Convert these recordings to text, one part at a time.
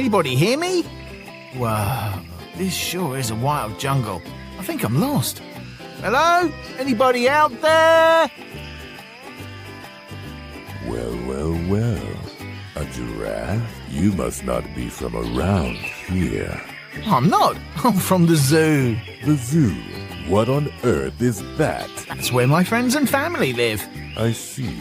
anybody hear me? Whoa, this sure is a wild jungle. I think I'm lost. Hello? Anybody out there? Well. A giraffe? You must not be from around here. I'm not. I'm from the zoo. The zoo? What on earth is that? That's where my friends and family live. I see.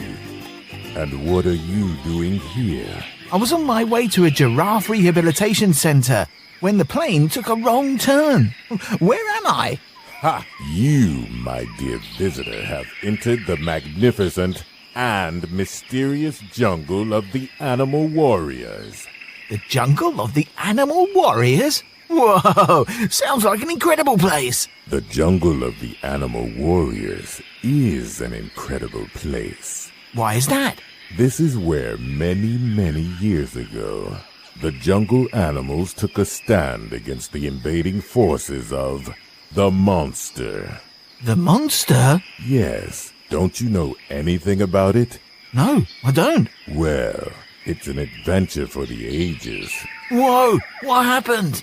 And what are you doing here? I was on my way to a giraffe rehabilitation center when the plane took a wrong turn. Where am I? Ha! You, my dear visitor, have entered the magnificent and mysterious jungle of the animal warriors. The jungle of the animal warriors? Whoa! Sounds like an incredible place. The jungle of the animal warriors is an incredible place. Why is that? This is where many years ago, the jungle animals took a stand against the invading forces of the monster. The monster? Yes. Don't you know anything about it? No, I don't. Well, it's an adventure for the ages. Whoa! What happened?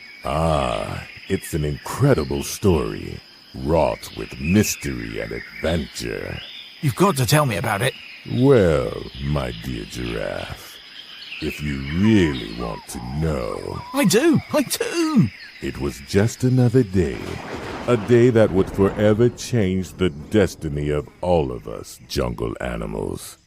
It's an incredible story, wrought with mystery and adventure. You've got to tell me about it. Well, my dear giraffe, if you really want to know... I do! It was just another day. A day that would forever change the destiny of all of us jungle animals.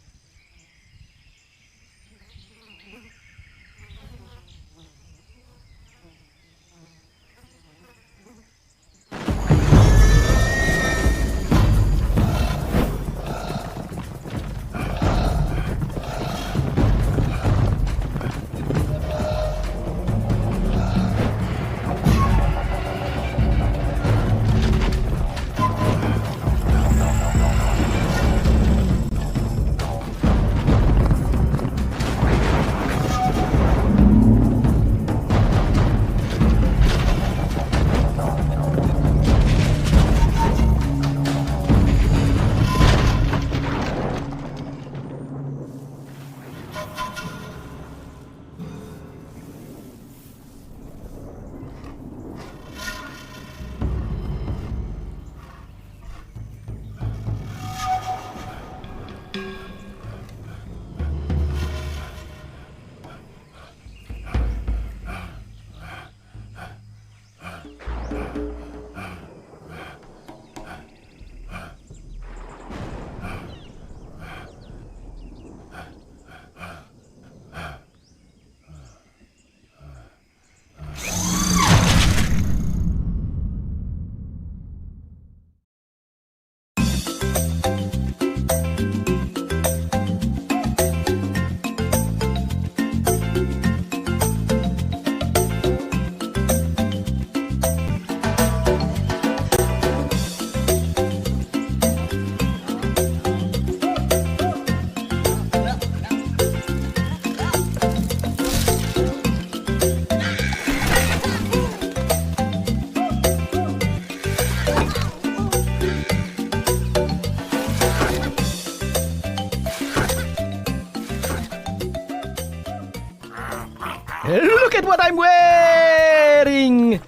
Look at what I'm wearing!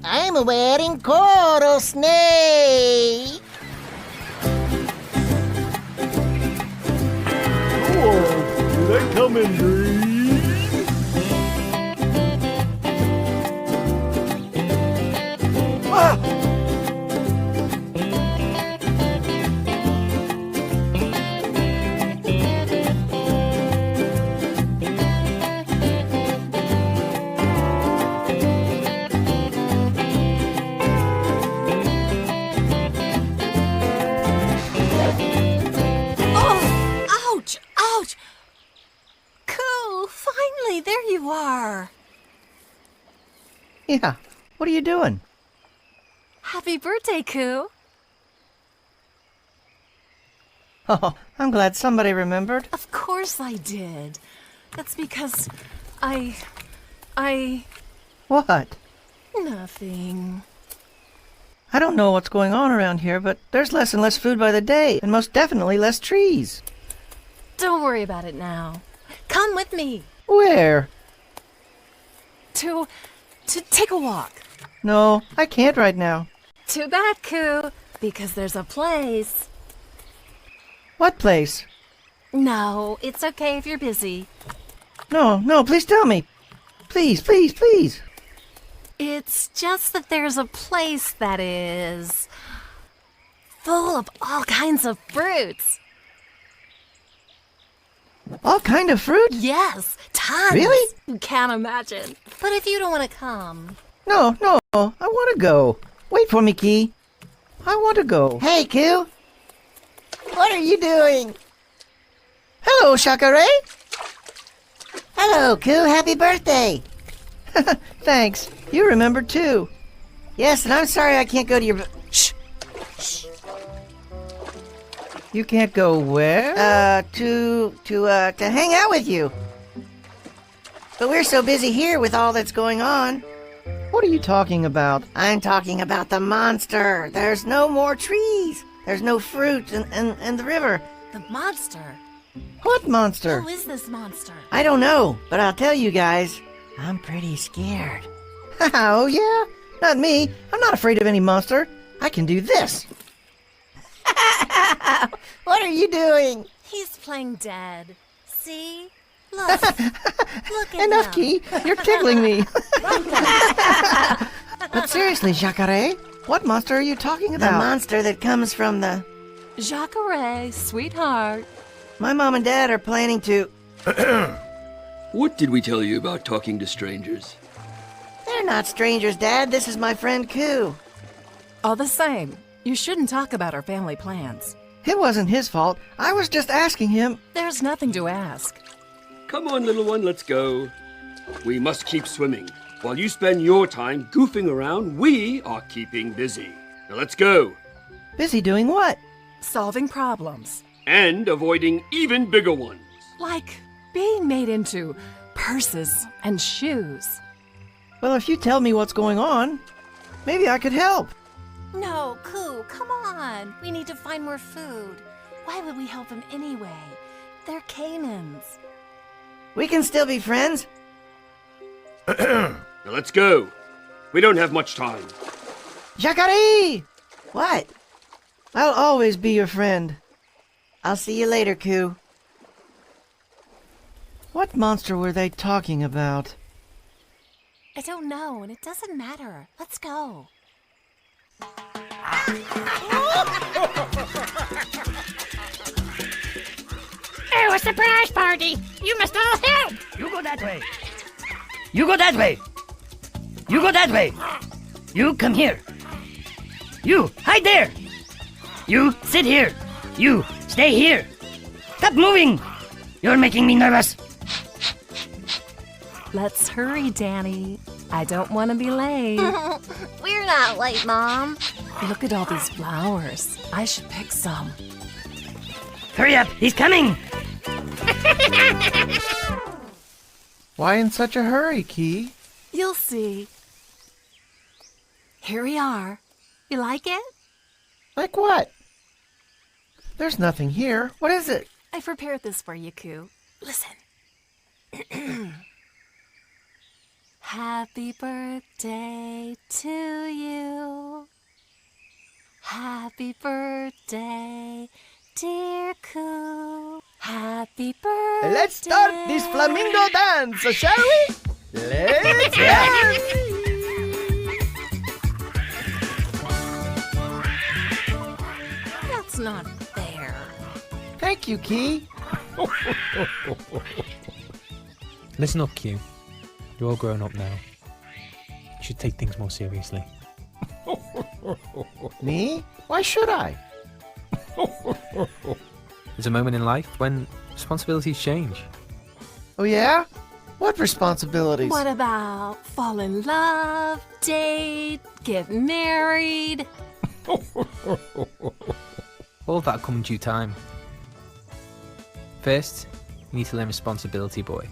I'm wearing coral snake. Oh, do they come in green? Ah! There you are. Yeah, what are you doing? Happy birthday, Koo. Oh, I'm glad somebody remembered. Of course I did. That's because I... What? Nothing. I don't know what's going on around here, but there's less and less food by the day, and most definitely less trees. Don't worry about it now. Come with me Where? to take a walk. No, I can't right now. Too bad, Coo, because there's a place. What place? No, it's okay if you're busy. No, please tell me. Please, please, please. It's just that there's a place that is full of all kinds of fruits. All kind of fruit? Yes, tons. Really? You can't imagine. But if you don't want to come, No, I want to go. Wait for me, Key. I want to go. Hey, Koo. What are you doing? Hello, Shakare. Hello, Koo. Happy birthday. Thanks. You remembered too. Yes, and I'm sorry I can't go to your... Shh. You can't go where? To hang out with you. But we're so busy here with all that's going on. What are you talking about? I'm talking about the monster. There's no more trees. There's no fruit and the river. the monster. What monster? Who is this monster? I don't know, but I'll tell you guys, I'm pretty scared. Oh, yeah? Not me. I'm not afraid of any monster. I can do this. What are you doing? He's playing dead. See? Look. Look at Enough, him. Key. You're tickling me. But seriously, Jacare, what monster are you talking The about? monster that comes from the... Jacare, sweetheart. My mom and dad are planning to... What did we tell you about talking to strangers? They're not strangers, Dad. This is my friend Koo. All the same, you shouldn't talk about our family plans. It wasn't his fault. I was just asking him. There's nothing to ask. Come on, little one, let's go. We must keep swimming. While you spend your time goofing around, we are keeping busy. Now let's go. Busy doing what? Solving problems. And avoiding even bigger ones. Like being made into purses and shoes. Well, if you tell me what's going on, maybe I could help. No, Koo, come on. We need to find more food. Why would we help them anyway? They're Canaans. We can still be friends. Now let's go. We don't have much time. Jacare! What? I'll always be your friend. I'll see you later, Koo. What monster were they talking about? I don't know, and it doesn't matter. Let's go. Oh, a surprise party! You must all help! You go that way. You go that way. You go that way. You come here. You, hide there. You, sit here. You, stay here. Stop moving. You're making me nervous. Let's hurry, Danny. I don't want to be late. We're not late, Mom. Look at all these flowers. I should pick some. Hurry up, he's coming. Why in such a hurry, Key? You'll see. Here we are. You like it? Like what? There's nothing here. What is it? I prepared this for you, Koo. Listen. Happy birthday to you. Happy birthday, dear Koo. Happy birthday. Let's start this flamingo dance, shall we? Let's dance! That's not fair. Thank you, Key. Listen up, Q. You're all grown up now. You should take things more seriously. Me? Why should I? There's a moment in life when responsibilities change. Oh, yeah? What responsibilities? What about fall in love, date, get married? All of that come in due time. First, you need to learn responsibility, boy.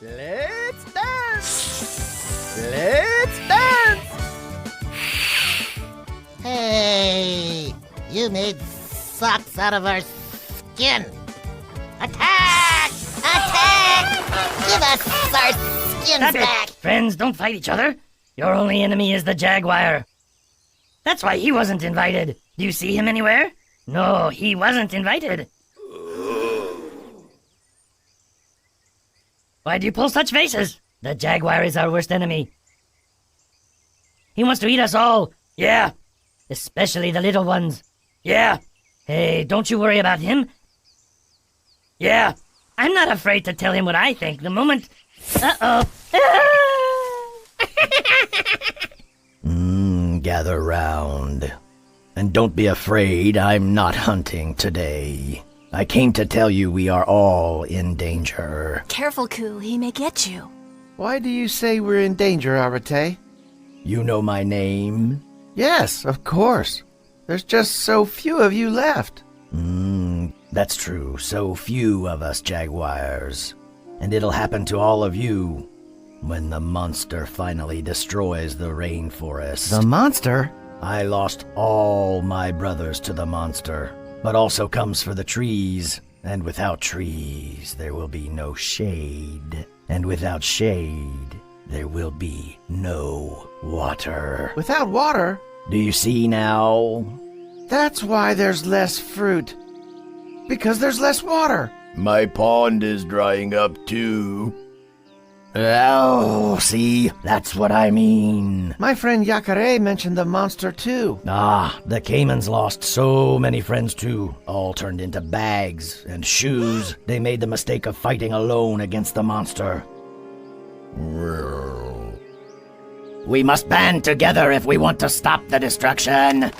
Let's dance! Let's dance! Hey, you made socks out of our skin. Attack! Attack! Give us our skins That's back! it! Friends, don't fight each other. Your only enemy is the jaguar. That's why he wasn't invited. Do you see him anywhere? No, he wasn't invited. Why do you pull such faces? The jaguar is our worst enemy. He wants to eat us all. Yeah. Especially the little ones. Yeah. Hey, don't you worry about him. Yeah. I'm not afraid to tell him what I think the moment... Uh-oh. Gather round. And don't be afraid, I'm not hunting today. I came to tell you we are all in danger. Careful, Coo. He may get you. Why do you say we're in danger, Arate? You know my name? Yes, of course. There's just so few of you left. That's true. So few of us jaguars. And it'll happen to all of you when the monster finally destroys the rainforest. The monster? I lost all my brothers to the monster, but also comes for the trees. And without trees, there will be no shade. And without shade, there will be no water. Without water? Do you see now? That's why there's less fruit. Because there's less water. My pond is drying up too. Oh, see, that's what I mean. My friend Yakare mentioned the monster too. Ah, the Caimans lost so many friends too. All turned into bags and shoes. They made the mistake of fighting alone against the monster. We must band together if we want to stop the destruction.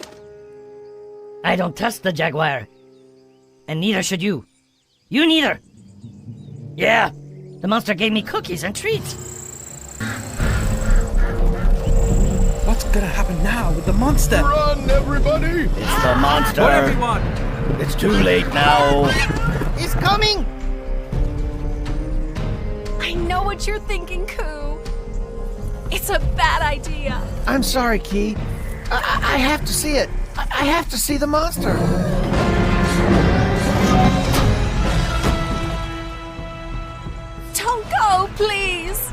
I don't trust the jaguar. And neither should you. You neither. Yeah, the monster gave me cookies and treats. What's gonna happen now with the monster? Run, everybody! It's the monster. For everyone! It's too late now. He's coming! I know what you're thinking, Coo. It's a bad idea. I'm sorry, Key. I have to see it. I have to see the monster. Don't go, please.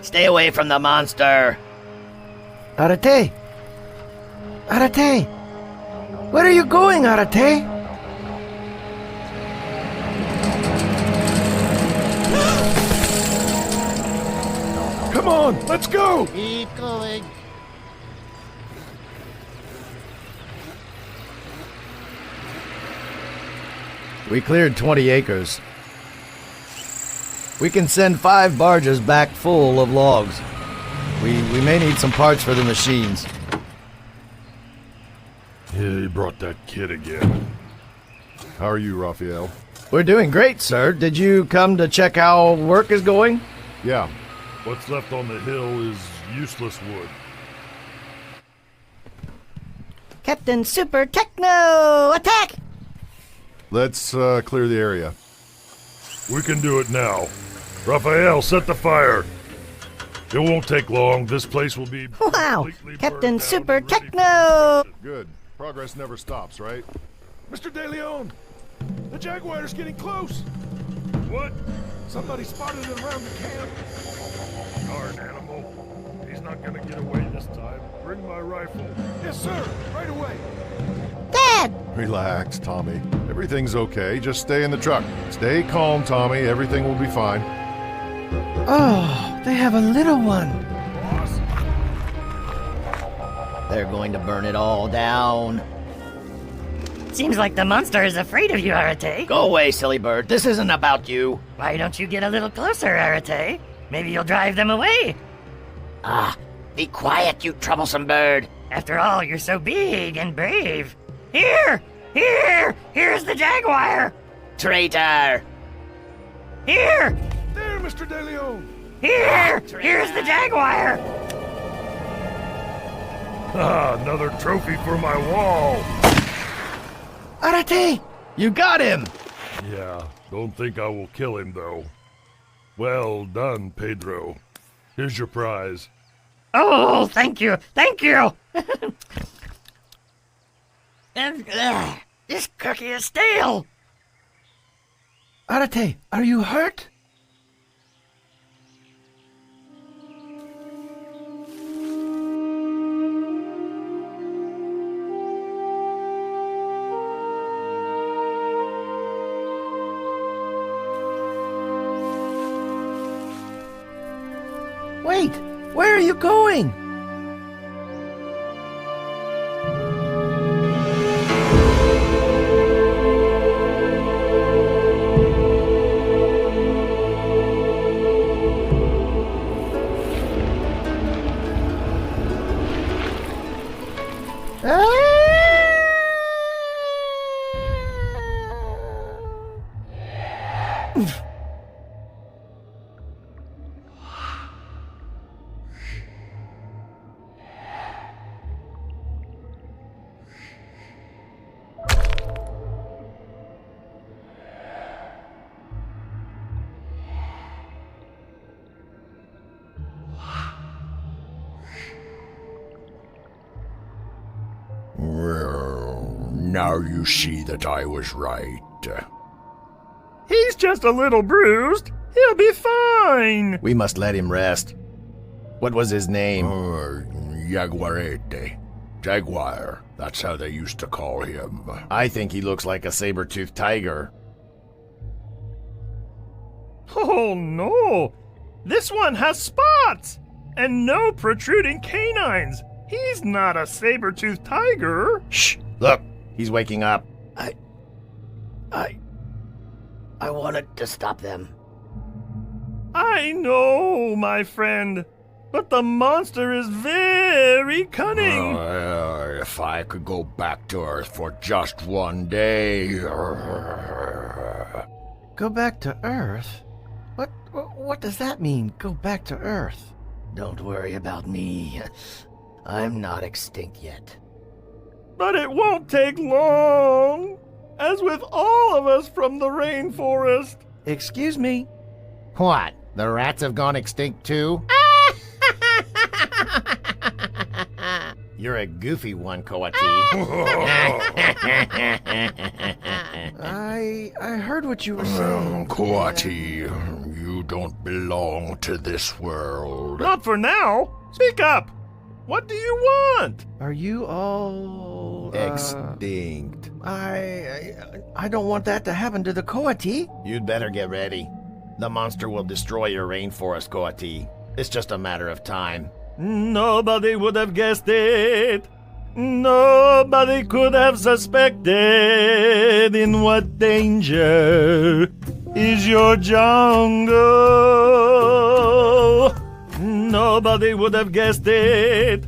Stay away from the monster. Arate! Arate! Where are you going, Arate? Come on, let's go! Keep going. We cleared 20 acres. We can send 5 barges back full of logs. We may need some parts for the machines. Yeah, he brought that kid again. How are you, Raphael? We're doing great, sir. Did you come to check how work is going? Yeah. What's left on the hill is useless wood. Captain Super Techno, attack! Let's clear the area. We can do it now. Raphael, set the fire. It won't take long. This place will be Wow, completely Captain burned down Super and ready for- Techno! Good. Progress never stops, right? Mr. De Leon! The Jaguar's getting close! What? Somebody spotted it around the camp. Darn animal. He's not gonna get away this time. Bring my rifle. Yes, sir! Right away! Dad! Relax, Tommy. Everything's okay. Just stay in the truck. Stay calm, Tommy. Everything will be fine. Oh, they have a little one. Boss? They're going to burn it all down. Seems like the monster is afraid of you, Arate. Go away, silly bird. This isn't about you. Why don't you get a little closer, Arate? Maybe you'll drive them away. Ah, be quiet, you troublesome bird. After all, you're so big and brave. Here's the Jaguar. Traitor! Here, There, Mr. De Leon! here's the Jaguar. Ah, another trophy for my wall! Arate! You got him! Yeah, don't think I will kill him, though. Well done, Pedro. Here's your prize. Oh, thank you. And this cookie is stale. Arate, are you hurt? Wait, where are you going? Well, now you see that I was right. He's just a little bruised. He'll be fine. We must let him rest. What was his name? Jaguarete. Jaguar. That's how they used to call him. I think he looks like a saber-toothed tiger. Oh no! This one has spots! And no protruding canines! He's not a saber-toothed tiger! Shh! Look! He's waking up. I wanted to stop them. I know, my friend, but the monster is very cunning! If I could go back to Earth for just one day... Go back to Earth? What does that mean, go back to Earth? Don't worry about me. I'm not extinct yet. But it won't take long! As with all of us from the rainforest! Excuse me? What? The rats have gone extinct too? You're a goofy one, Coati. I heard what you were saying. Coati, you don't belong to this world. Not for now! Speak up! What do you want? Are you all... Extinct. I don't want that to happen to the Coati. You'd better get ready. The monster will destroy your rainforest, Coati. It's just a matter of time. Nobody would have guessed it. Nobody could have suspected in what danger is your jungle. Nobody would have guessed it.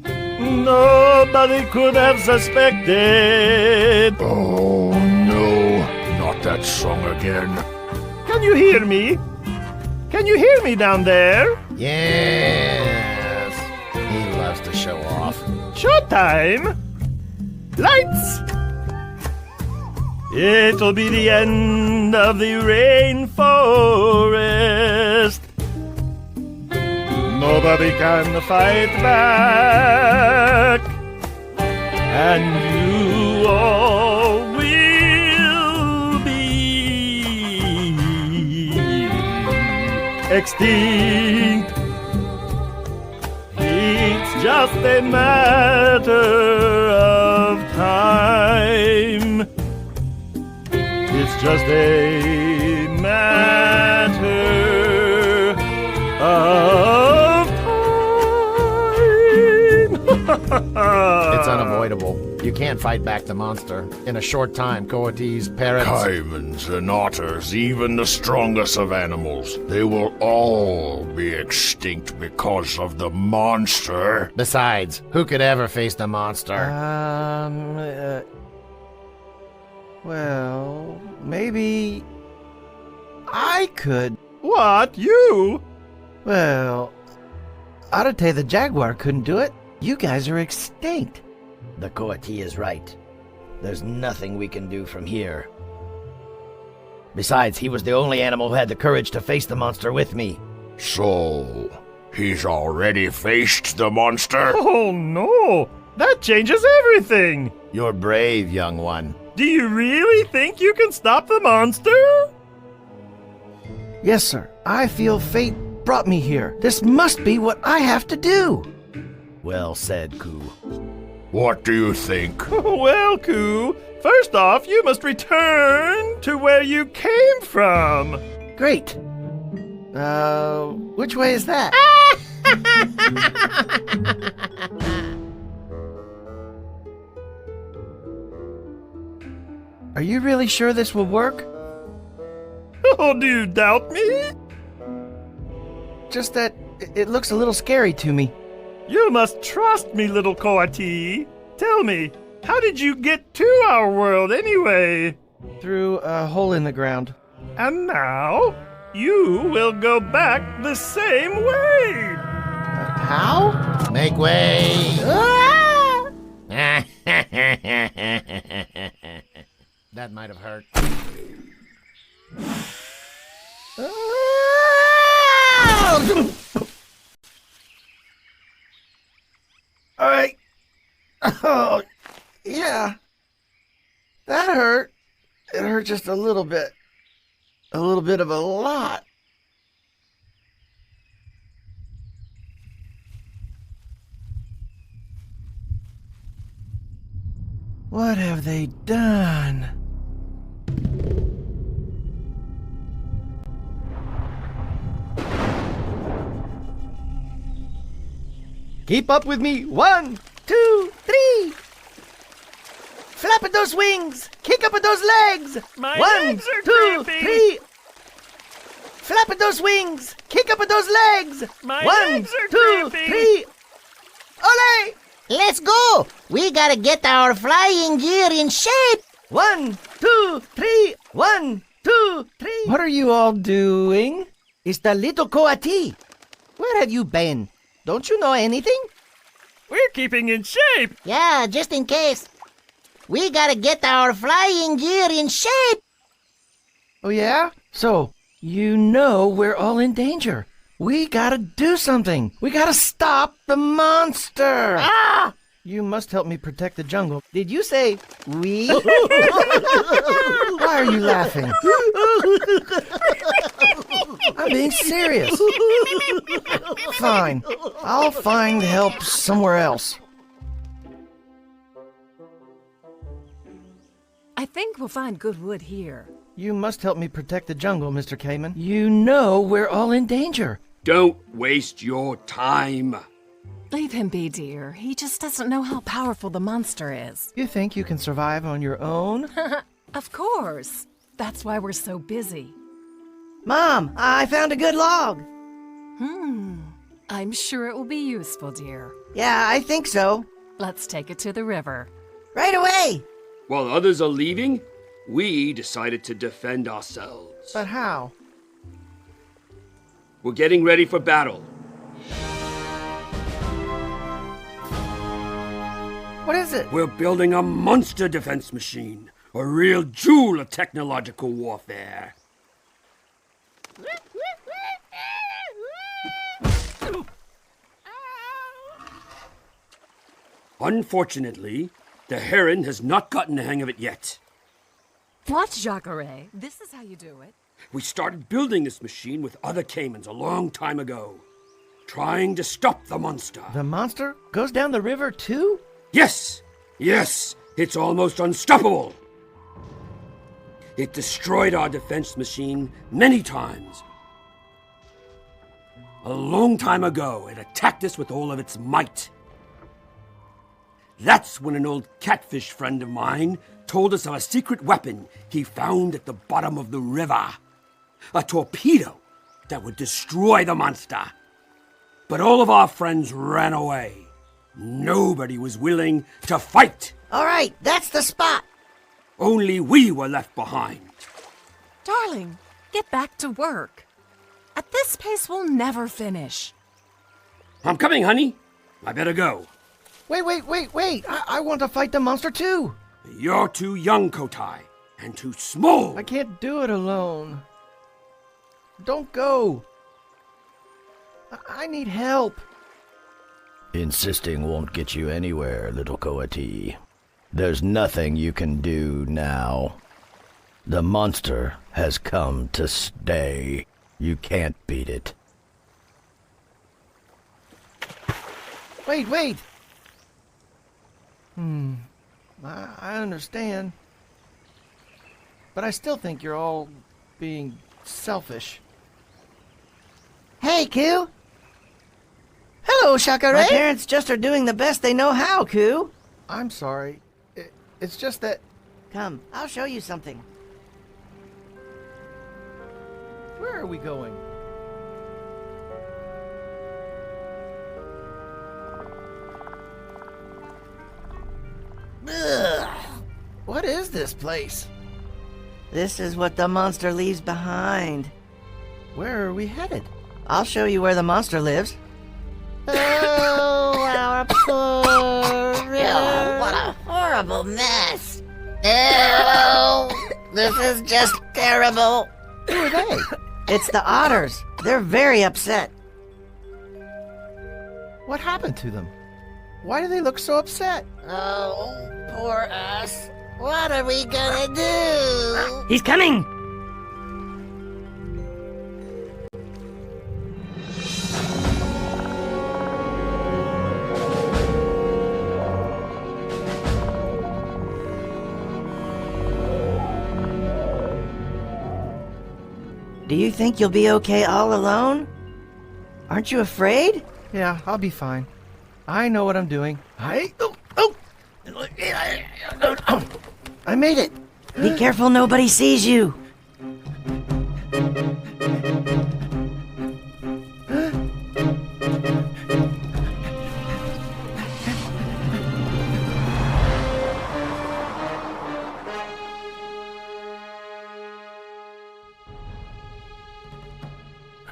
Nobody could have suspected. Oh no, not that song again. Can you hear me? Can you hear me down there? Yes. He loves to show off. Showtime! Lights! It'll be the end of the rainforest. nobody can fight back. And you all will be extinct. It's just a matter of time. It's just a matter of time. It's unavoidable. You can't fight back the monster. In a short time, coatees, parrots... Caimans and otters, even the strongest of animals, they will all be extinct because of the monster. Besides, who could ever face the monster? Well, maybe I could. What? You? Well, Arate the jaguar couldn't do it. You guys are extinct. The coatee is right. There's nothing we can do from here. Besides, he was the only animal who had the courage to face the monster with me. So, he's already faced the monster? Oh no! That changes everything! You're brave, young one. Do you really think you can stop the monster? Yes, sir. I feel fate brought me here. This must be what I have to do. Well said, Koo. What do you think? Well, Koo, first off, you must return to where you came from. Great. Which way is that? Are you really sure this will work? Oh, do you doubt me? Just that it looks a little scary to me. You must trust me, little coatee. Tell me, how did you get to our world anyway? Through a hole in the ground. And now, you will go back the same way. How? Make way! That might have hurt. All right. Oh, yeah. That hurt. It hurt just a little bit. A little bit of a lot. What have they done? Keep up with me. 1, 2, 3. Flap at those wings. Kick up at those legs. My 1, legs are 2, cramping. 3. Flap at those wings. Kick up at those legs. My 1, legs are 2, cramping. 3. Ole! Let's go! We gotta get our flying gear in shape! 1, 2, 3. 1, 2, 3. What are you all doing? It's the little coatee. Where have you been? Don't you know anything? We're keeping in shape. Yeah, just in case. We gotta get our flying gear in shape! Oh, yeah? So, you know we're all in danger. We gotta do something. We gotta stop the monster. Ah! You must help me protect the jungle. Did you say we? Why are you laughing? I'm being serious. Fine. I'll find help somewhere else. I think we'll find good wood here. You must help me protect the jungle, Mr. Cayman. You know we're all in danger. Don't waste your time. Leave him be, dear. He just doesn't know how powerful the monster is. You think you can survive on your own? Of course. That's why we're so busy. Mom, I found a good log. I'm sure it will be useful, dear. Yeah, I think so. Let's take it to the river. Right away. While others are leaving, we decided to defend ourselves. But how? We're getting ready for battle. What is it? We're building a monster defense machine, a real jewel of technological warfare. Unfortunately, the heron has not gotten the hang of it yet. What, Jacare? This is how you do it. We started building this machine with other caimans a long time ago, trying to stop the monster. The monster goes down the river too? Yes! Yes! It's almost unstoppable! It destroyed our defense machine many times. A long time ago, it attacked us with all of its might. That's when an old catfish friend of mine told us of a secret weapon he found at the bottom of the river. A torpedo that would destroy the monster. But all of our friends ran away. Nobody was willing to fight. All right, that's the spot. Only we were left behind. Darling, get back to work. At this pace, we'll never finish. I'm coming, honey. I better go. Wait. I want to fight the monster too. You're too young, Kotai, and too small. I can't do it alone. Don't go. I need help. Insisting won't get you anywhere, little Coati. There's nothing you can do now. The monster has come to stay. You can't beat it. Wait. I understand. But I still think you're all being selfish. Hey, Koo. Hello, Shakare. My parents just are doing the best they know how, Koo. I'm sorry. It's just that... Come, I'll show you something. Where are we going? Ugh. What is this place? This is what the monster leaves behind. Where are we headed? I'll show you where the monster lives. Oh, our poor river. Oh, what a horrible mess. Oh, this is just terrible. Who are they? It's the otters. They're very upset. What happened to them? Why do they look so upset? Oh, poor us. What are we gonna do? He's coming! Do you think you'll be okay all alone? Aren't you afraid? Yeah, I'll be fine. I know what I'm doing. I made it. Be careful nobody sees you.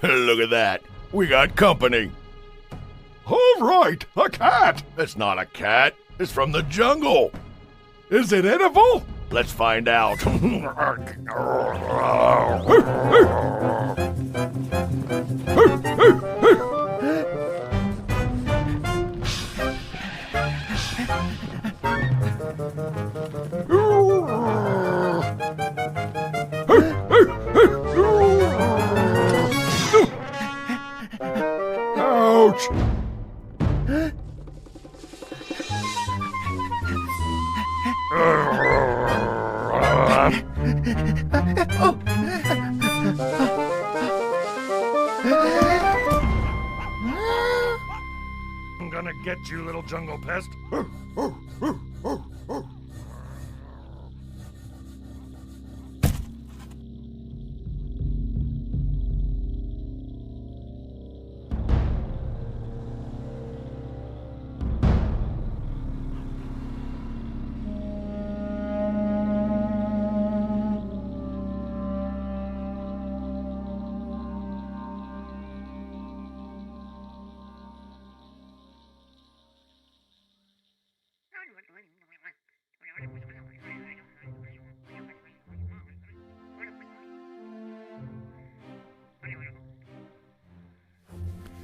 Look at that. We got company. All right, a cat. It's not a cat. It's from the jungle. Is it edible? Let's find out. Ouch! I'm gonna get you, little jungle pest.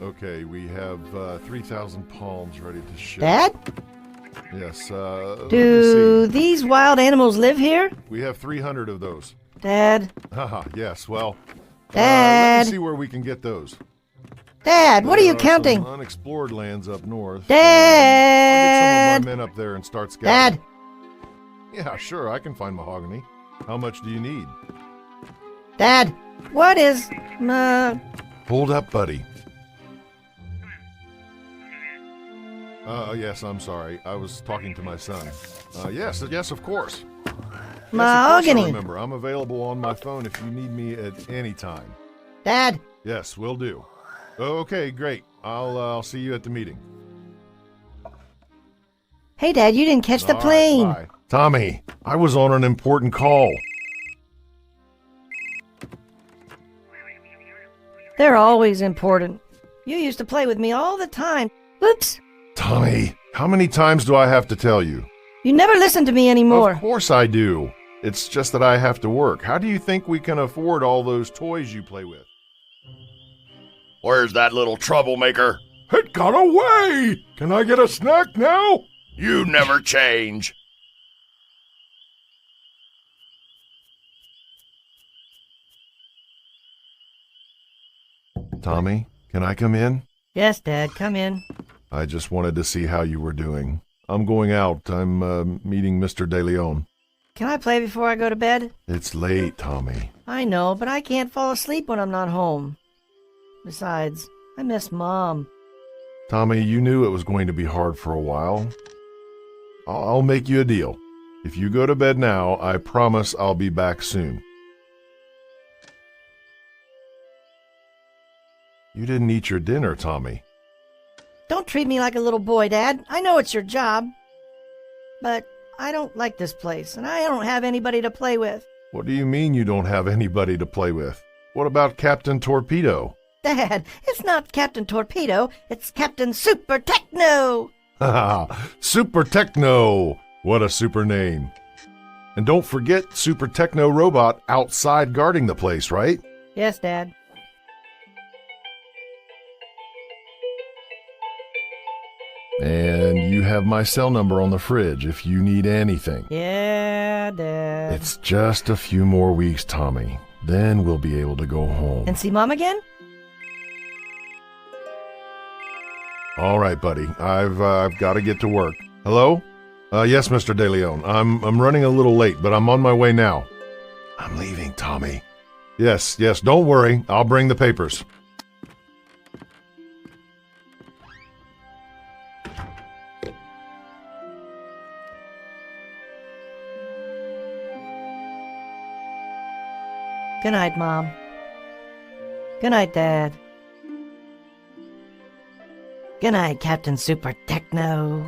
Okay, we have 3,000 palms ready to ship. Dad? Yes, Do these wild animals live here? we have 300 of those. Dad? Haha, yes, well, let Dad? me see where we can get those. Dad, what are you There counting? some unexplored lands up north. Dad! I'll get some of my men up there and start scouting. Dad! Yeah, sure, I can find mahogany. How much do you need? Dad, what is... Hold up, buddy. Yes, I'm sorry. I was talking to my son. Yes, of course. Mahogany. Yes, remember, I'm available on my phone if you need me at any time. Dad! Yes, will do. Okay, great. I'll see you at the meeting. Hey, Dad, you didn't catch the All right, plane. bye. Tommy, I was on an important call. They're always important. You used to play with me all the time. Oops! Tommy, how many times do I have to tell you? You never listen to me anymore. Of course I do. It's just that I have to work. How do you think we can afford all those toys you play with? Where's that little troublemaker? It got away! Can I get a snack now? You never change. Tommy, can I come in? Yes, Dad, come in. I just wanted to see how you were doing. I'm going out. I'm meeting Mr. De Leon. Can I play before I go to bed? It's late, Tommy. I know, but I can't fall asleep when I'm not home. Besides, I miss Mom. Tommy, you knew it was going to be hard for a while. I'll make you a deal. If you go to bed now, I promise I'll be back soon. You didn't eat your dinner, Tommy. Don't treat me like a little boy, Dad. I know it's your job. But I don't like this place, and I don't have anybody to play with. What do you mean you don't have anybody to play with? What about Captain Torpedo? Dad, it's not Captain Torpedo, it's Captain Super Techno! Haha, Super Techno! What a super name. And don't forget Super Techno Robot outside guarding the place, right? Yes, Dad. And you have my cell number on the fridge if you need anything. Yeah, Dad. It's just a few more weeks, Tommy. Then we'll be able to go home. And see Mom again? All right, buddy. I've got to get to work. Hello? Yes, Mr. De Leon. I'm running a little late, but I'm on my way now. I'm leaving, Tommy. Yes, don't worry. I'll bring the papers. Good night, Mom. Good night, Dad. Good night, Captain Super Techno.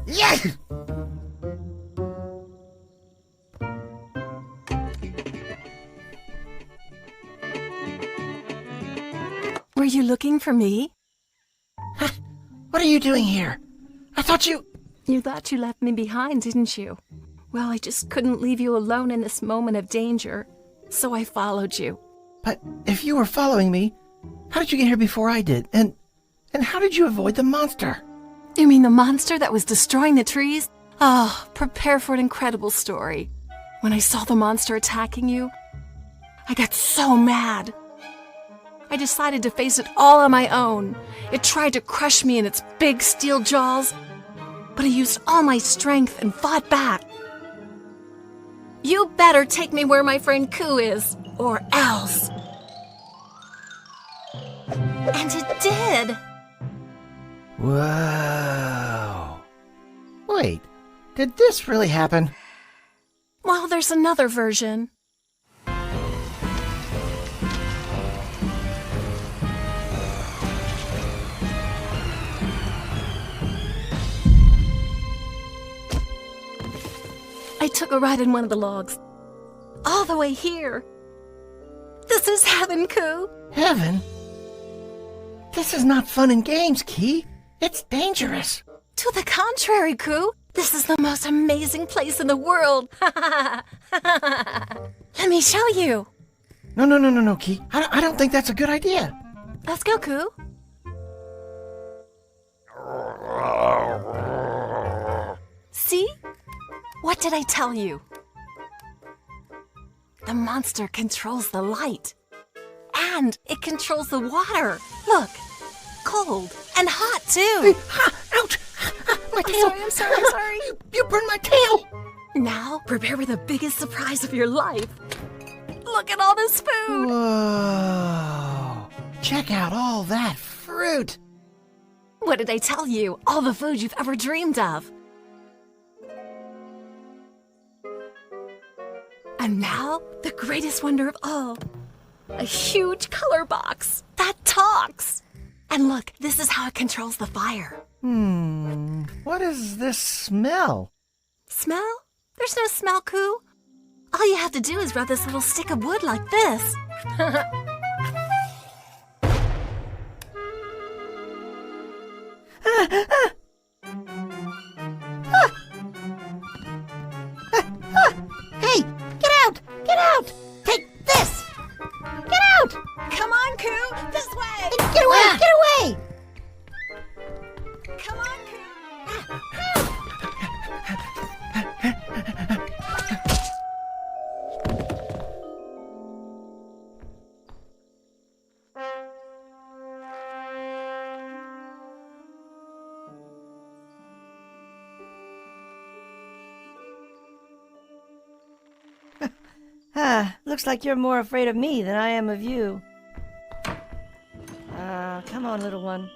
Yes! Were you looking for me? What are you doing here? I thought you... You thought you left me behind, didn't you? Well, I just couldn't leave you alone in this moment of danger, so I followed you. But if you were following me, how did you get here before I did? And how did you avoid the monster? You mean the monster that was destroying the trees? Oh, prepare for an incredible story. When I saw the monster attacking you, I got so mad. I decided to face it all on my own. It tried to crush me in its big steel jaws, but I used all my strength and fought back. You better take me where my friend Koo is, or else. And it did. Whoa. Wait, did this really happen? Well, there's another version. I took a ride in one of the logs. All the way here. This is heaven, Koo. Heaven? This is not fun and games, Key. It's dangerous. To the contrary, Koo. This is the most amazing place in the world. Let me show you. No, Key. I don't think that's a good idea. Let's go, Koo. See? What did I tell you? The monster controls the light. And it controls the water. Look, cold and hot too. Ouch! My tail! I'm sorry. You burned my tail! Now, prepare for the biggest surprise of your life. Look at all this food. Whoa! Check out all that fruit. What did I tell you? All the food you've ever dreamed of. And now, the greatest wonder of all. A huge color box that talks. And look, this is how it controls the fire. What is this smell? Smell? There's no smell, Koo. All you have to do is rub this little stick of wood like this. Hey, get out! Get out! Take this! Get out! Come on, Koo, this way! Get away! Get away! Come on, Koo! Looks like you're more afraid of me than I am of you. Come on, little one.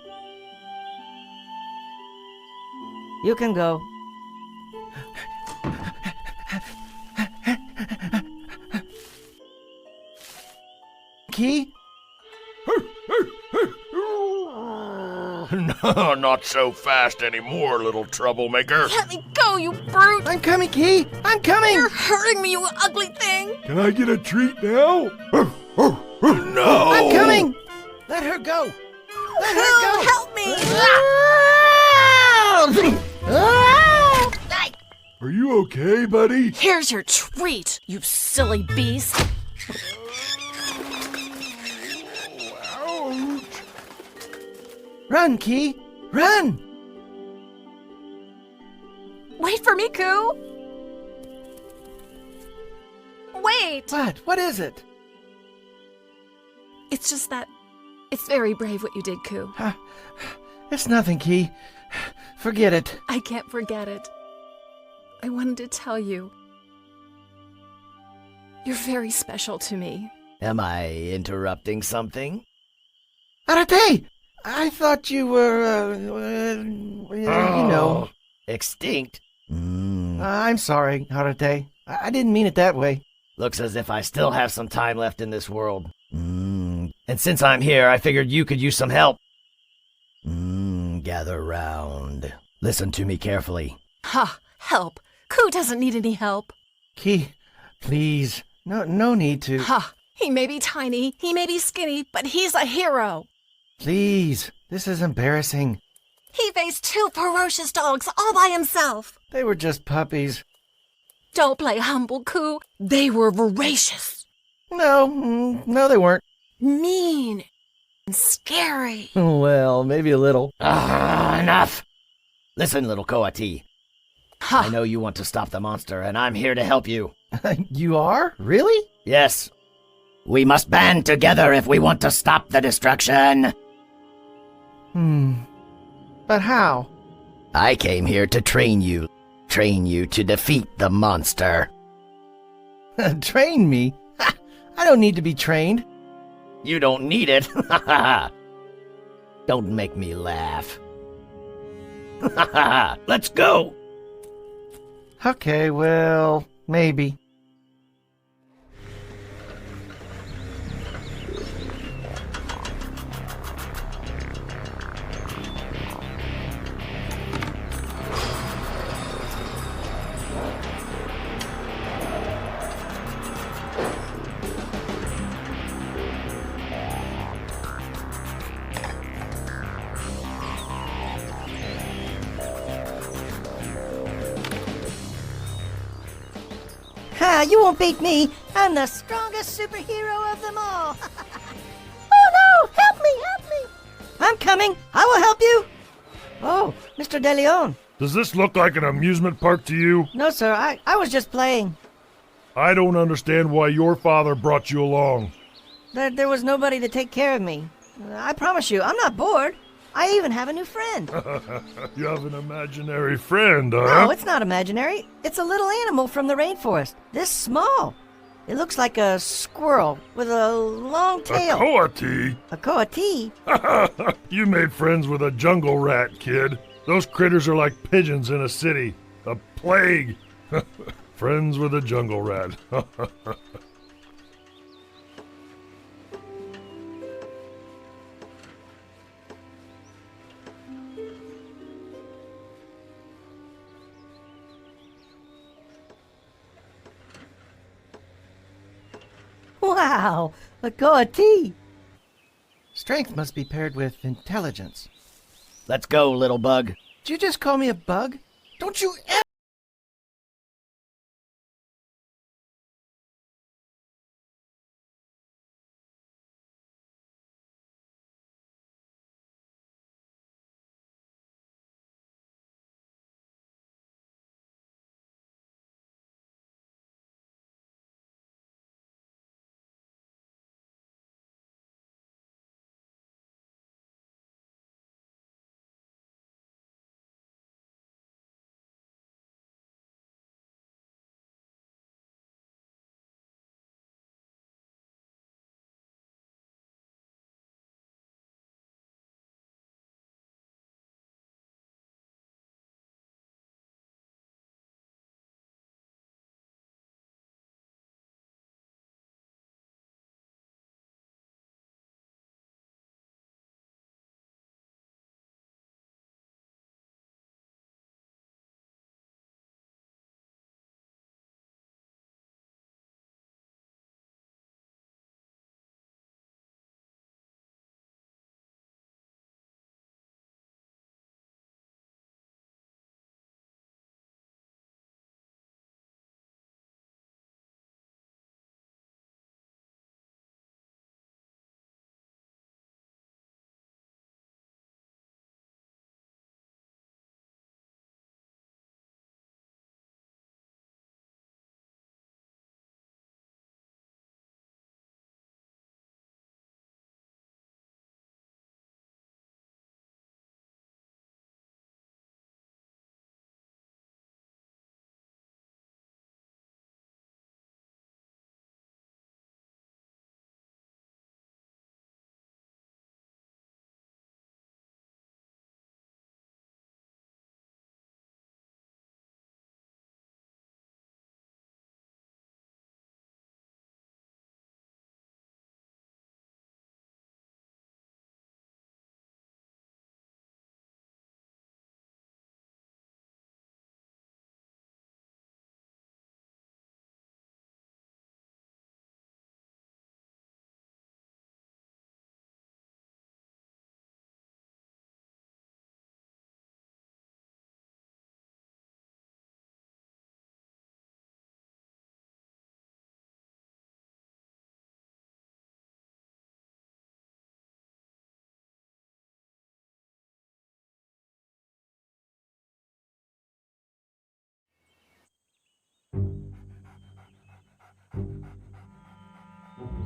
You can go. Key? No, not so fast anymore, little troublemaker. Let me go, you brute! I'm coming, Key! I'm coming! You're hurting me, you ugly thing! Can I get a treat now? No! I'm coming! Let her go! Let her go! Help me! Are you okay, buddy? Here's your treat, you silly beast! Run, Key! Run! Wait for me, Koo! Wait! What is it? It's just that it's very brave what you did, Koo. It's nothing, Key. Forget it. I can't forget it. I wanted to tell you. You're very special to me. Am I interrupting something? Arate! I thought you were, you know. Extinct? I'm sorry, Arate. I didn't mean it that way. Looks as if I still have some time left in this world. And since I'm here, I figured you could use some help. Gather round. Listen to me carefully. Ha! Help! Koo doesn't need any help. Key, please. No need to. Ha! He may be tiny, he may be skinny, but he's a hero. Please. This is embarrassing. He faced 2 ferocious dogs all by himself. They were just puppies. Don't play humble, Koo. They were voracious. No, they weren't. Mean and scary. Well, maybe a little. Enough! Listen, little Coati. Ha! I know you want to stop the monster, and I'm here to help you. You are? Really? Yes. We must band together if we want to stop the destruction. But how? I came here to train you to defeat the monster. Train me? I don't need to be trained. You don't need it. Don't make me laugh. Let's go. Okay, well, maybe. Ha! You won't beat me! I'm the strongest superhero of them all! Oh no! Help me! Help me! I'm coming! I will help you! Oh, Mr. De Leon. Does this look like an amusement park to you? No, sir, I was just playing. I don't understand why your father brought you along. There was nobody to take care of me. I promise you, I'm not bored. I even have a new friend. You have an imaginary friend, huh? No, it's not imaginary. It's a little animal from the rainforest. This small. It looks like a squirrel with a long tail. A coati? A coati? You made friends with a jungle rat, kid. Those critters are like pigeons in a city. A plague. Friends with a jungle rat. Wow, a coati. Strength must be paired with intelligence. Let's go, little bug. Did you just call me a bug? Don't you ever...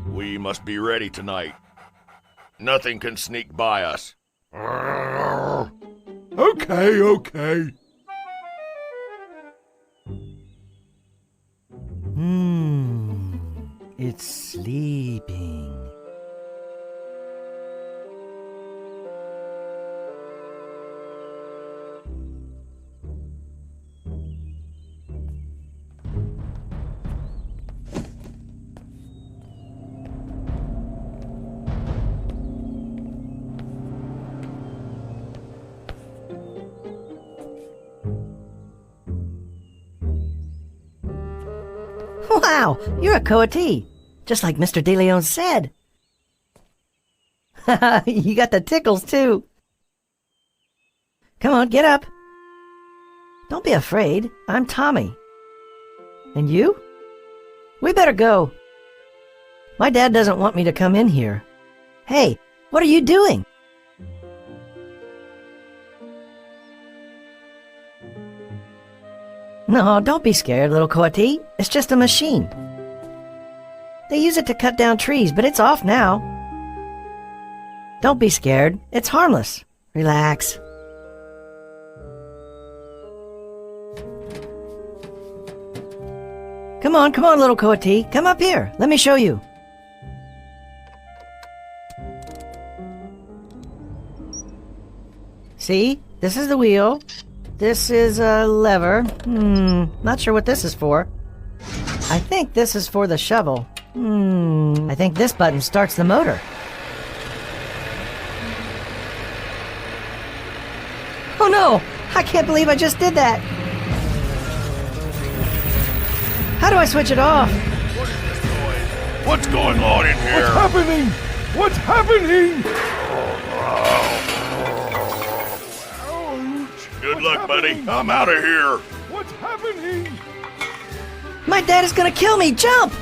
We must be ready tonight. Nothing can sneak by us. Hmm. It's sleeping. Wow, you're a coatee, just like Mr. De Leon said. You got the tickles, too. Come on, get up. Don't be afraid. I'm Tommy. And you? We better go. My dad doesn't want me to come in here. Hey, what are you doing? No, don't be scared, little coatee. It's just a machine. They use it to cut down trees, but it's off now. Don't be scared. It's harmless. Relax. Come on, little coatee. Come up here. Let me show you. See? This is the wheel. This is a lever. Not sure what this is for. I think this is for the shovel. I think this button starts the motor. Oh no! I can't believe I just did that! How do I switch it off? What's going on in here? What's happening? What's happening? Good luck, buddy. I'm out of here. What's happening? My dad is gonna kill me! Jump!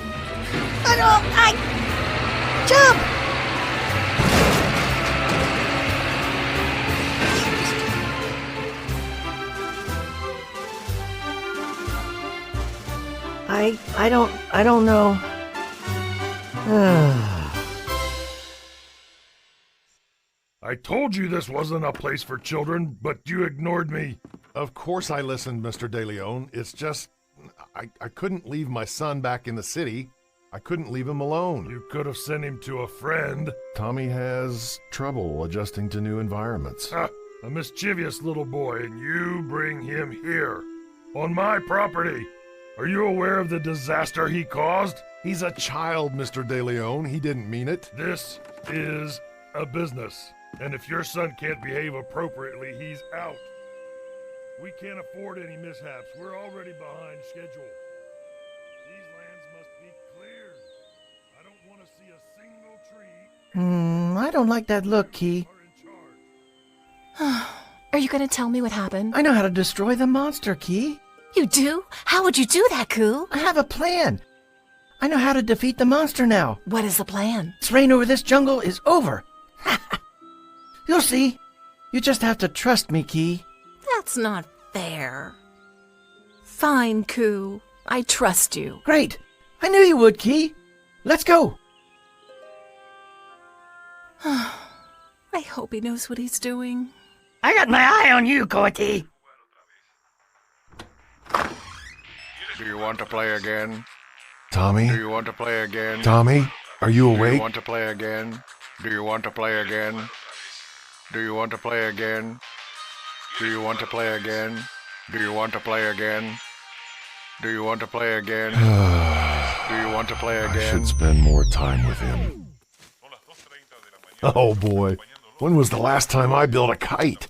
Jump! I don't know. I told you this wasn't a place for children, but you ignored me. Of course I listened, Mr. De Leon. It's just, I couldn't leave my son back in the city. I couldn't leave him alone. You could have sent him to a friend. Tommy has trouble adjusting to new environments. A mischievous little boy, and you bring him here, on my property. Are you aware of the disaster he caused? He's a child, Mr. De Leon. He didn't mean it. This is a business, and if your son can't behave appropriately, he's out. We can't afford any mishaps. We're already behind schedule. These lands must be cleared. I don't want to see a single tree. I don't like that look, Key. Are you going to tell me what happened? I know how to destroy the monster, Key. You do? How would you do that, Koo? I have a plan. I know how to defeat the monster now. What is the plan? Its reign over this jungle is over. You'll see. You just have to trust me, Key. That's not fair. Fine, Koo. I trust you. Great. I knew you would, Key. Let's go. I hope he knows what he's doing. I got my eye on you, Coatee. Do you want to play again? Tommy? Do you want to play again? Tommy, are you Do awake? you want to play again? Do you want to play again? Do you want to play again? Do you want to play again? Do you want to play again? Do you want to play again? Do you want to play again? I should spend more time with him. Oh boy, when was the last time I built a kite?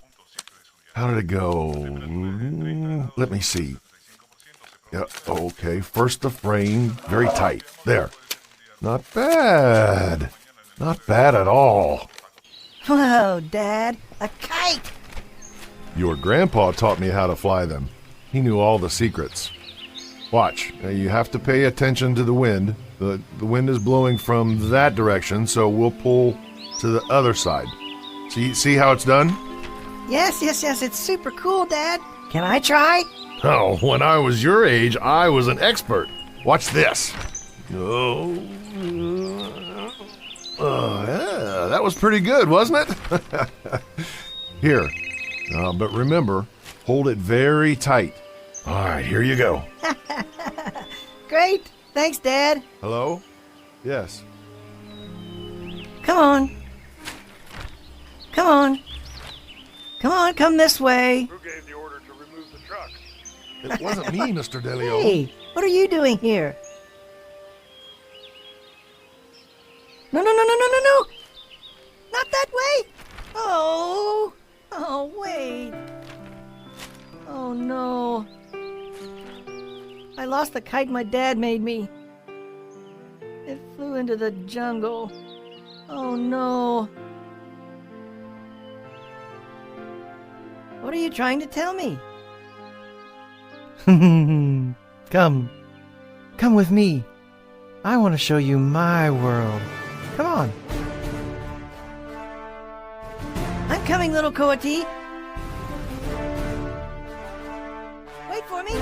How did it go? Let me see. Yeah, okay, first the frame, very tight. There. Not bad. Not bad at all. Whoa, Dad, a kite! Your grandpa taught me how to fly them. He knew all the secrets. Watch, now you have to pay attention to the wind. The wind is blowing from that direction, so we'll pull to the other side. See how it's done? Yes, it's super cool, Dad. Can I try? Oh, when I was your age, I was an expert. Watch this. Oh, yeah, that was pretty good, wasn't it? Here, but remember, hold it very tight. All right, here you go. Great. Thanks, Dad. Hello? Yes. Come on. Come on. Come on, come this way. Who gave the order to remove the truck? It wasn't me, Mr. De Leon. Hey, what are you doing here? No, no, no, no, no, no, no! Not that way! Oh, oh, wait. Oh, no. I lost the kite my dad made me. It flew into the jungle. Oh, no. What are you trying to tell me? Come. Come with me. I want to show you my world. Come on. I'm coming, little Coati. Wait for me.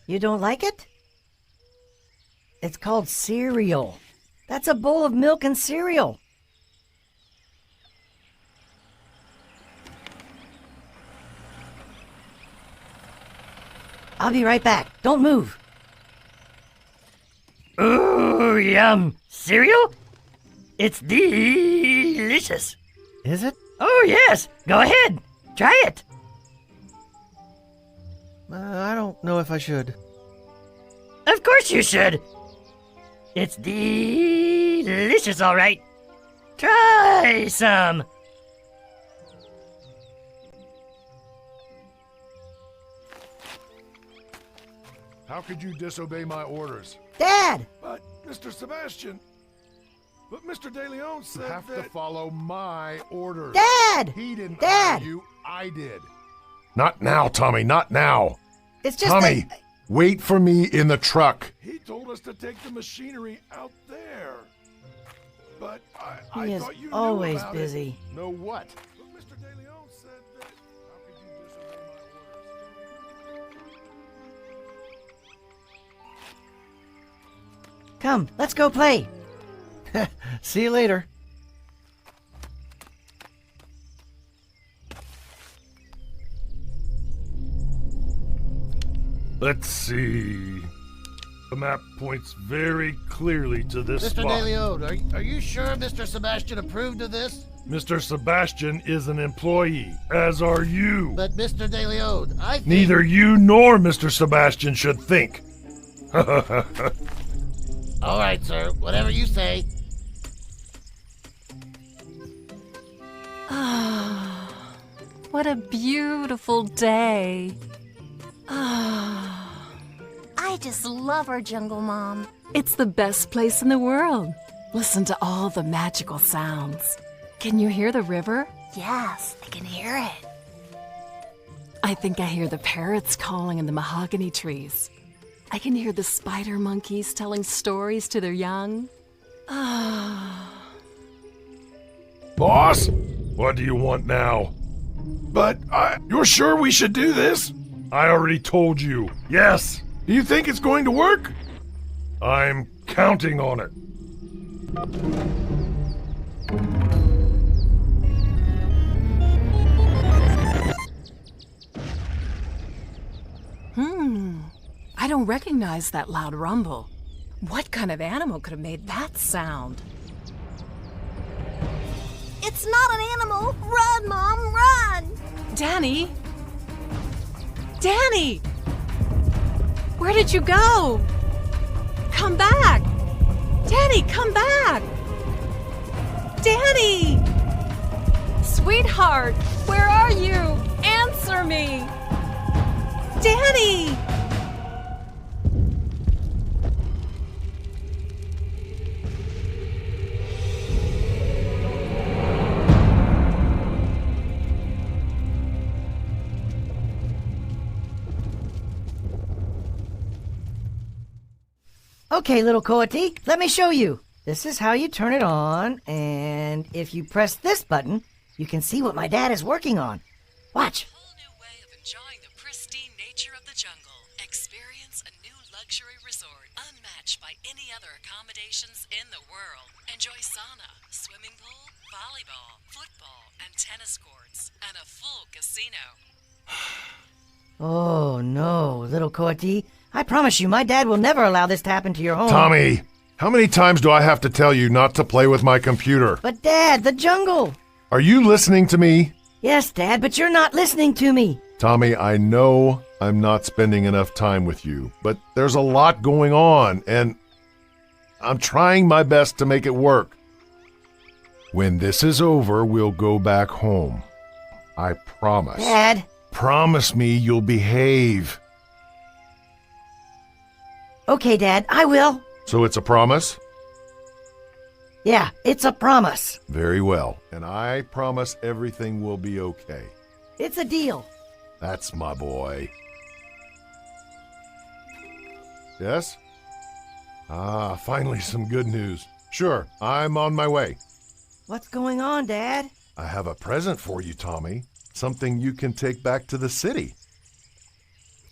You don't like it? It's called cereal. That's a bowl of milk and cereal. I'll be right back. Don't move. Ooh, yum. Cereal? It's delicious. Is it? Oh, yes. Go ahead. Try it. I don't know if I should. Of course you should. It's delicious, all right. Try some. How could you disobey my orders? Dad! But, Mr. Sebastian... But Mr. De Leon said You have that... to follow my orders. Dad! He didn't Dad! hire you, I did. Not now, Tommy, not now. It's just Tommy, that... wait for me in the truck. He told us to take the machinery out there. But I He is thought you knew always about busy. It. Know what? But Mr. De Leon said that... How could you disobey my orders? Come, let's go play. See you later. Let's see. The map points very clearly to this Mr. spot. De Leon, are you sure Mr. Sebastian approved of this? Mr. Sebastian is an employee, as are you. But Mr. De Leon, I think... Neither you nor Mr. Sebastian should think. All right, sir. Whatever you say. What a beautiful day. I just love our jungle, Mom. It's the best place in the world. Listen to all the magical sounds. Can you hear the river? Yes, I can hear it. I think I hear the parrots calling in the mahogany trees. I can hear the spider monkeys telling stories to their young. Boss, what do you want now? But you're sure we should do this? I already told you. Yes. Do you think it's going to work? I'm counting on it. I don't recognize that loud rumble. What kind of animal could have made that sound? It's not an animal. Run, Mom, run! Danny? Danny! Where did you go? Come back! Danny, come back! Danny! Sweetheart, where are you? Answer me! Danny! Okay, little Coati, let me show you. This is how you turn it on, and if you press this button, you can see what my dad is working on. Watch. A whole new way of enjoying the pristine nature of the jungle. Experience a new luxury resort unmatched by any other accommodations in the world. Enjoy sauna, swimming pool, volleyball, football, and tennis courts, and a full casino. Oh, no, little Coati. I promise you, my dad will never allow this to happen to your home. Tommy, how many times do I have to tell you not to play with my computer? But Dad, the jungle. Are you listening to me? Yes, Dad, but you're not listening to me. Tommy, I know I'm not spending enough time with you, but there's a lot going on, and I'm trying my best to make it work. When this is over, we'll go back home. I promise. Dad. Promise me you'll behave. Okay, Dad, I will. So it's a promise? Yeah, it's a promise. Very well. And I promise everything will be okay. It's a deal. That's my boy. Yes? Finally some good news. Sure, I'm on my way. What's going on, Dad? I have a present for you, Tommy. Something you can take back to the city.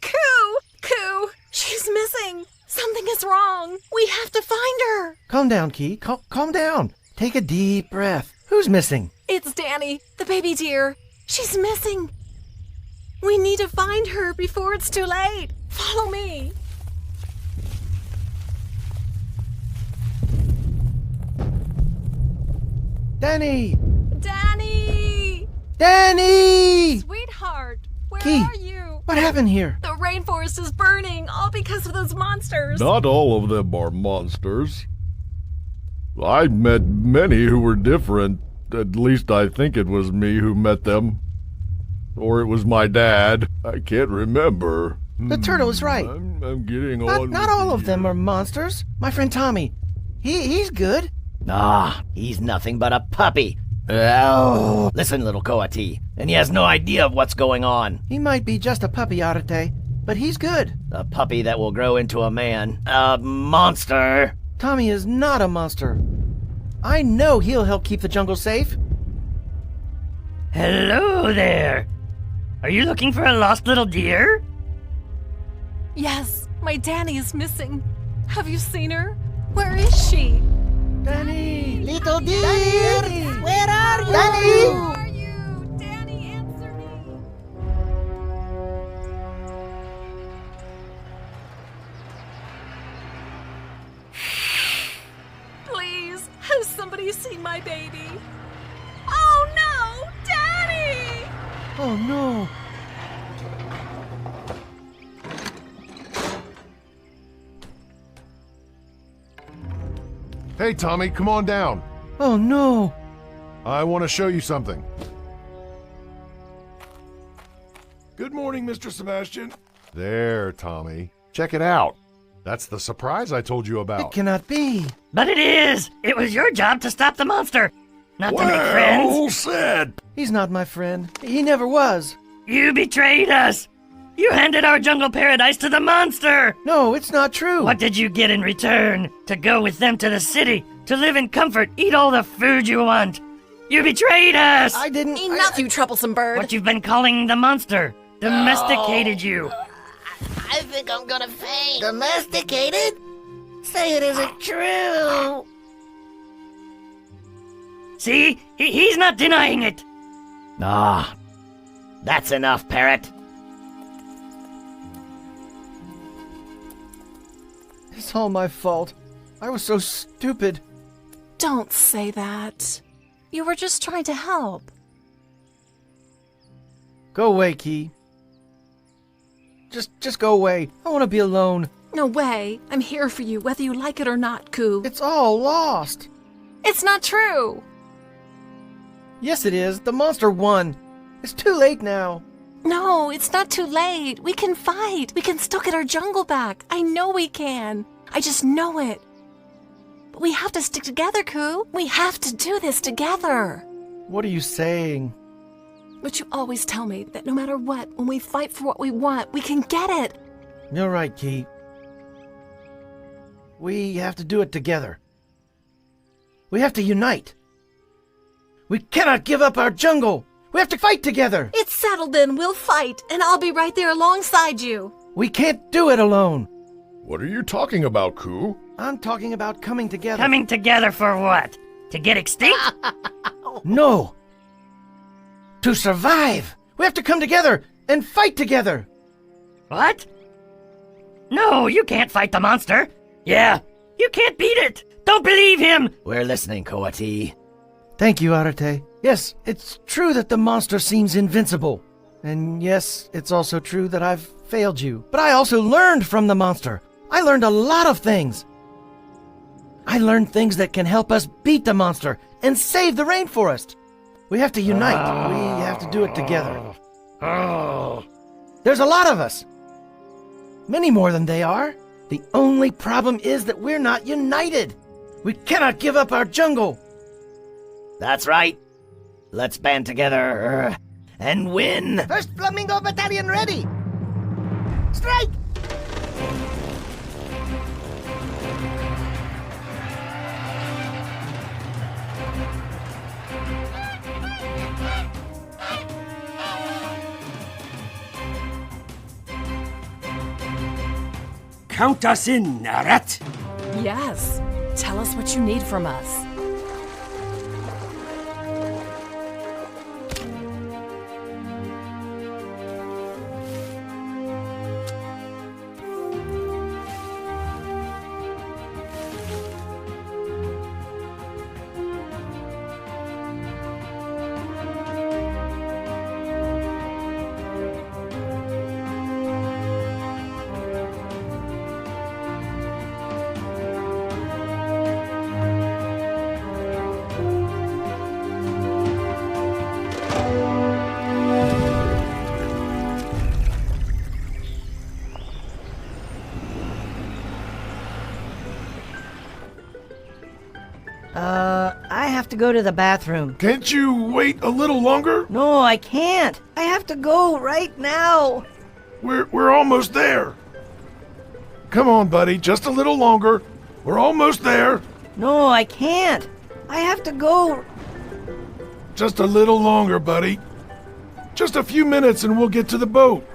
Coo! She's missing! Something is wrong! We have to find her! Calm down, Key. Calm down. Take a deep breath. Who's missing? It's Danny, the baby deer. She's missing. We need to find her before it's too late. Follow me. Danny! Danny! Danny! Sweetheart, where Key, are you? what happened here? The rainforest is burning, all because of those monsters. Not all of them are monsters. I met many who were different. At least I think it was me who met them. Or it was my dad. I can't remember. The turtle is right. I'm getting on. Not all of them are monsters. My friend Tommy, he's good. He's nothing but a puppy. Oh, listen, little Coati, and he has no idea of what's going on. He might be just a puppy, Arate, but he's good. A puppy that will grow into a man. A monster. Tommy is not a monster. I know he'll help keep the jungle safe. Hello there. Are you looking for a lost little deer? Yes, my Danny is missing. Have you seen her? Where is she? Danny! Little deer! Danny! Where are you? Danny! Where are you? Danny, answer me! Please, has somebody seen my baby? Oh no! Danny! Oh no! Hey, Tommy, come on down. Oh no! I want to show you something. Good morning, Mr. Sebastian. There, Tommy. Check it out. That's the surprise I told you about. It cannot be. But it is! It was your job to stop the monster, not to make friends. Well said. He's not my friend. He never was. You betrayed us! You handed our jungle paradise to the monster! No, it's not true. What did you get in return? To go with them to the city, to live in comfort, eat all the food you want. You betrayed us! I didn't... Enough, you troublesome bird. What you've been calling the monster. Domesticated you. I think I'm gonna faint. Domesticated? Say it isn't true. See? He's not denying it. Ah, that's enough, parrot. It's all my fault. I was so stupid. Don't say that. You were just trying to help. Go away, Key. Just go away. I want to be alone. No way. I'm here for you, whether you like it or not, Coo. It's all lost. It's not true. Yes, it is. The monster won. It's too late now. No, it's not too late. We can fight. We can still get our jungle back. I know we can. I just know it. But we have to stick together, Coo. We have to do this together. What are you saying? But you always tell me that no matter what, when we fight for what we want, we can get it. You're right, Key. We have to do it together. We have to unite. We cannot give up our jungle. We have to fight together. It's settled then. We'll fight, and I'll be right there alongside you. We can't do it alone. What are you talking about, Koo? I'm talking about coming together. Coming together for what? To get extinct? No. To survive. We have to come together and fight together. What? No, you can't fight the monster. Yeah, you can't beat it. Don't believe him. We're listening, Coati. Thank you, Arate. Yes, it's true that the monster seems invincible. And yes, it's also true that I've failed you. But I also learned from the monster. I learned a lot of things. I learned things that can help us beat the monster and save the rainforest. We have to unite. We have to do it together. There's a lot of us. Many more than they are. The only problem is that we're not united. We cannot give up our jungle. That's right. Let's band together and win. First Flamingo Battalion ready. Strike! Count us in, rat. Yes. Tell us what you need from us. I have to go to the bathroom. Can't you wait a little longer? No, I can't. I have to go right now. We're almost there. Come on, buddy, just a little longer. We're almost there. No, I can't. I have to go. Just a little longer, buddy. Just a few minutes and we'll get to the boat.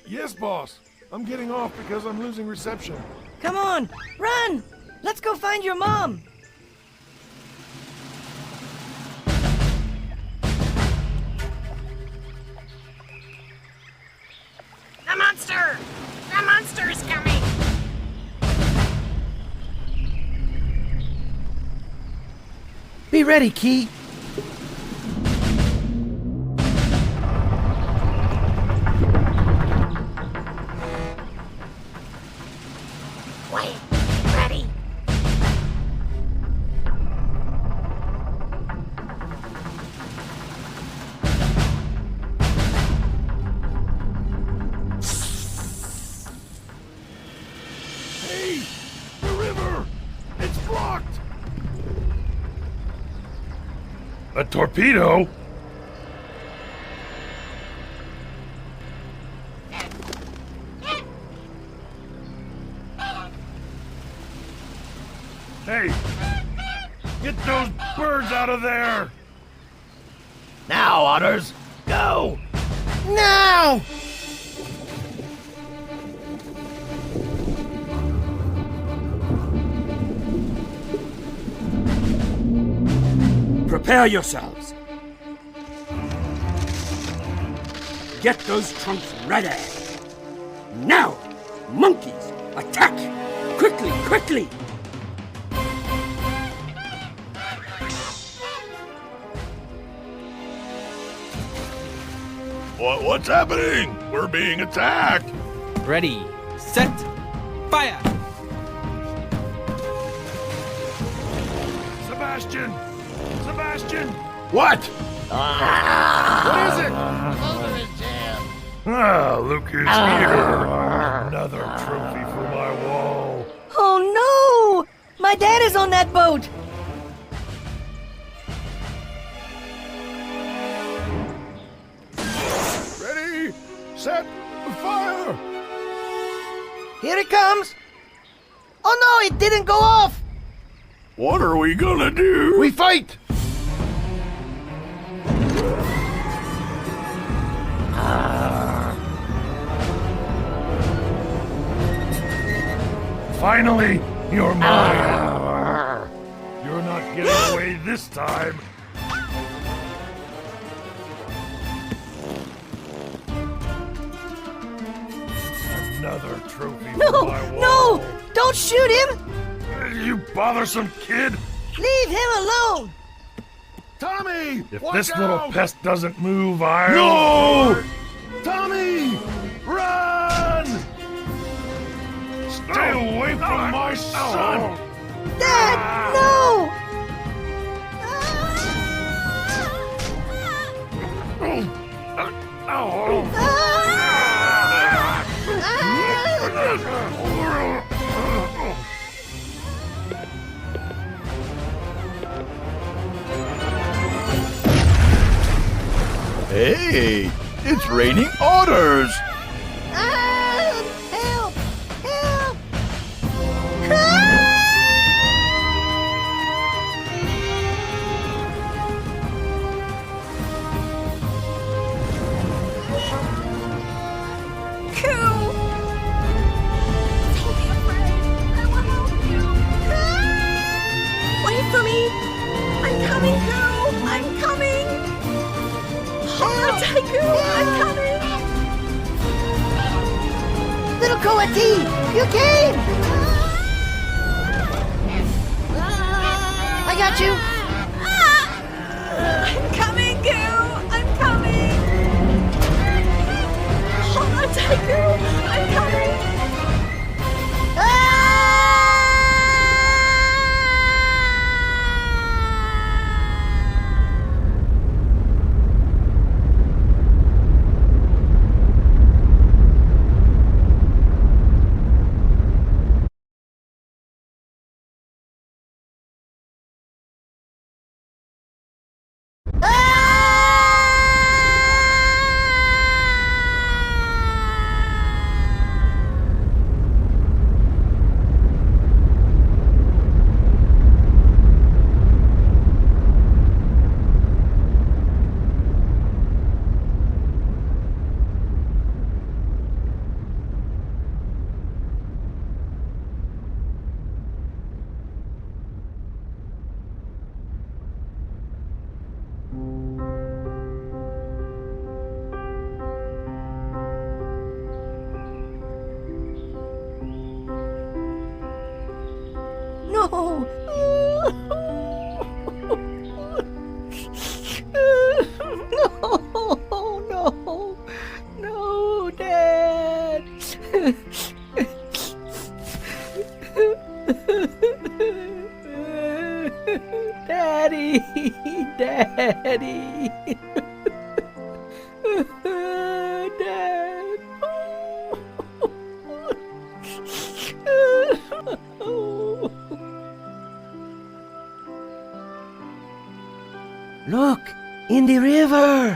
Yes, boss. I'm getting off because I'm losing reception. Come on, run! Let's go find your mom. The monster! The monster is coming! Be ready, Key. Wait, ready? A torpedo? Hey! Get those birds out of there! Now, otters, go! Now! Prepare yourselves. Get those trunks ready. Now, monkeys, attack! Quickly, quickly! What's happening? We're being attacked. Ready, set, fire! Sebastian! Sebastian! What? What is it? Ah, look who's here. Another trophy for my wall. Oh no! My dad is on that boat! Ready, set, fire! Here it comes! Oh no, it didn't go off! What are we gonna do? We fight! Finally, you're mine. You're not getting away this time. Another trophy No! for my wall. No! Don't shoot him! You bothersome kid! Leave him alone! Tommy! If watch this little out! pest doesn't move, I'll... No! Tommy! Run! Stay away from my son! Dad, no! Hey, it's raining otters. Help! Help! Wait for me! I'm coming, Coo! I'm coming! Hold on tight, Coo! I'm coming! Little Coati, you came! I got you! I'm coming, Coo! I'm coming! Hold on tight, Coo! I'm coming! No! No! No! No, Dad! Daddy! Daddy! Dad! Look, in the river.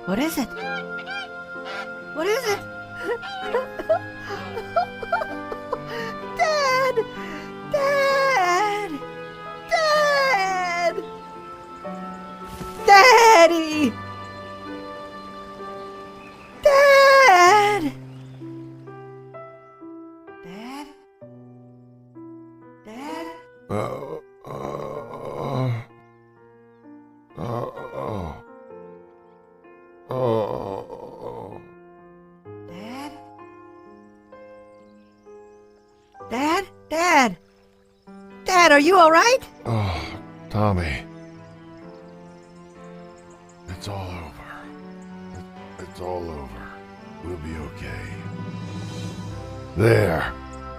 What is it? What is it? Dad! Dad! Dad! Daddy! Dad! Dad? Dad? Dad? Dad? Dad? Dad, are you all right? Oh, Tommy. It's all over. It's all over. We'll be okay. There.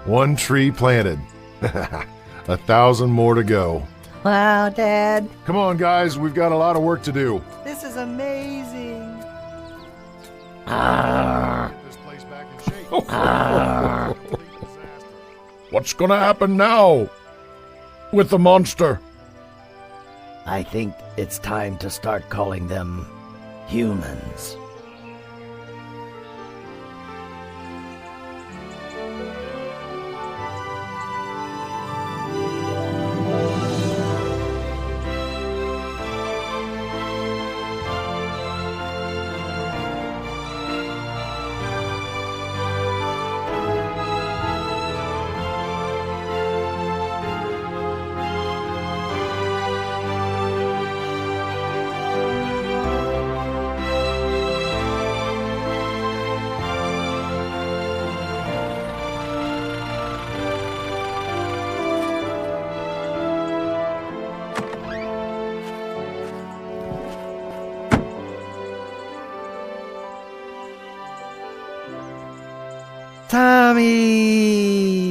One tree planted. 1,000 more to go. Wow, Dad. Come on, guys. We've got a lot of work to do. This is amazing. This place back in shape. What's gonna happen now with the monster? I think it's time to start calling them humans. Tommy!